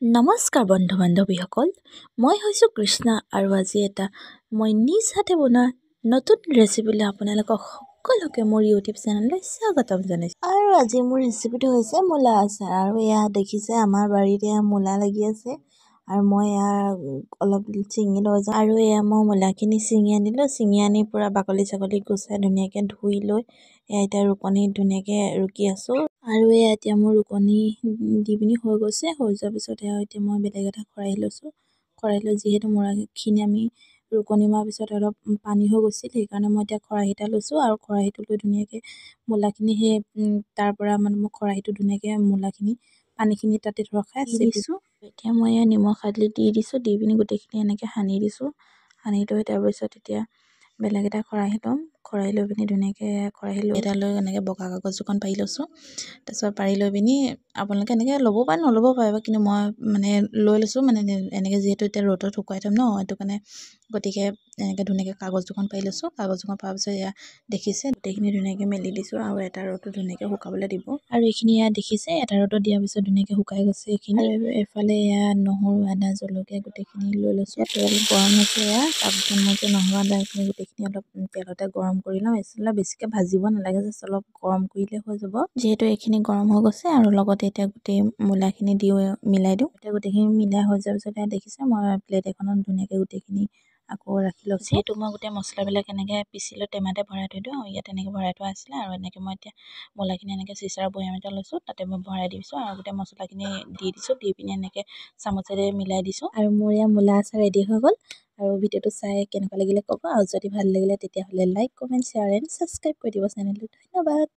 নমস্কাৰ বন্ধু বান্ধৱীসকল, মই হৈছোঁ কৃষ্ণা আৰু আজি মই নিজ হাতে বনোৱা নতুন ৰেচিপিলৈ আপোনালোকক সকলোকে মোৰ ইউটিউব চেনেললৈ স্বাগতম জনাইছোঁ। আৰু আজি মোৰ ৰেচিপিটো হৈছে মূলা আচাৰ। আৰু এয়া দেখিছে আমাৰ বাৰীতে মূলা লাগি আছে আৰু মই অলপ ছিঙি লৈ যাওঁ। আৰু এয়া মই মূলাখিনি ছিঙি আনিলোঁ। ছিঙি আনি পূৰা বাকলি চাকলি গুচাই ধুনীয়াকৈ ধুই লৈ এতিয়া ৰুকনিত ধুনীয়াকৈ ৰুকি আছোঁ। আৰু এতিয়া মোৰ ৰুকনি দি পিনি হৈ গৈছে। হৈ যোৱাৰ পিছত এতিয়া মই বেলেগ এটা খৰাহি লৈছোঁ। খৰাহি লৈ যিহেতু মূলাখিনি আমি ৰুকনি মৰাৰ পিছত অলপ পানী হৈ গৈছিল, সেইকাৰণে মই এতিয়া খৰাহি এটা লৈছোঁ। আৰু খৰাহিটো লৈ ধুনীয়াকৈ মূলাখিনি তাৰ পৰা মই খৰাহিটো ধুনীয়াকৈ মূলাখিনি পানীখিনি তাতে ৰখাই দিছোঁ। এতিয়া মই নিমখ হালধি দি দিছোঁ। দি পিনি গোটেইখিনি এনেকৈ সানি দিছোঁ। সানি লৈ তাৰপিছত এতিয়া বেলেগ এটা খৰাহি ল'ম। খৰাহি লৈ পিনি ধুনীয়াকৈ খৰাহি লৈ এনেকৈ বগা কাগজ দুখন পাৰি লৈছোঁ। তাৰপিছত পাৰি লৈ পিনি আপোনালোকে এনেকৈ ল'ব পাৰে নল'ব পাৰিব, কিন্তু মই লৈ লৈছোঁ এনেকৈ যিহেতু এতিয়া ৰ'দত শুকুৱাই থ'ম ন, সেইটো কাৰণে গতিকে এনেকৈ ধুনীয়াকৈ কাগজ দুখন পাৰি লৈছোঁ। কাগজ দুখন পৰাৰ পিছত দেখিছে গোটেইখিনি ধুনীয়াকৈ মেলি দিছোঁ আৰু এটা ৰ'দত ধুনীয়াকৈ শুকাবলৈ দিব। আৰু এইখিনি দেখিছে এটা ৰ'দত দিয়াৰ পিছত ধুনীয়াকৈ শুকাই গৈছে এইখিনি। আৰু এফালে নহৰু আদা জলকীয়া গোটেইখিনি লৈ লৈছোঁ। তেল গৰম হৈছে তাৰপিছত মই নহৰু আদা এইখিনি গোটেইখিনি অলপ তেলতে গৰম কৰি লওঁ। বেছিকৈ ভাজিব নালাগে, জাষ্ট অলপ গৰম কৰিলে হৈ যাব। যিহেতু এইখিনি গৰম হৈ গৈছে আৰু লগতে এতিয়া গোটেই মূলাখিনি মিলাই দিওঁ। এতিয়া গোটেইখিনি মিলাই হৈ যোৱাৰ পিছত দেখিছে মই প্লেট এখনত ধুনীয়াকৈ গোটেইখিনি আকৌ ৰাখি লৈছোঁ। যিহেতু মই গোটেই মছলাবিলাক এনেকৈ পিচি লৈ টেমাতে ভৰাই থৈ দিওঁ। ইয়াত এনেকৈ ভৰাই থোৱা আছিলে আৰু এনেকৈ মই এতিয়া মূলাখিনি এনেকৈ চিচাৰ বৈয়াম এটা লৈছোঁ, তাতে মই ভৰাই দিছোঁ আৰু গোটেই মছলাখিনি দি দিছোঁ। দি পিনি এনেকৈ চামুচেৰে মিলাই দিছোঁ। আৰু মোৰ মূলা আচাৰ ৰেডি হৈ গ'ল। আৰু ভিডিঅ'টো চাই কেনেকুৱা লাগিলে ক'ব, আৰু যদি ভাল লাগিলে তেতিয়াহ'লে like comment share and subscribe কৰি দিব চেনেলটো। ধন্যবাদ।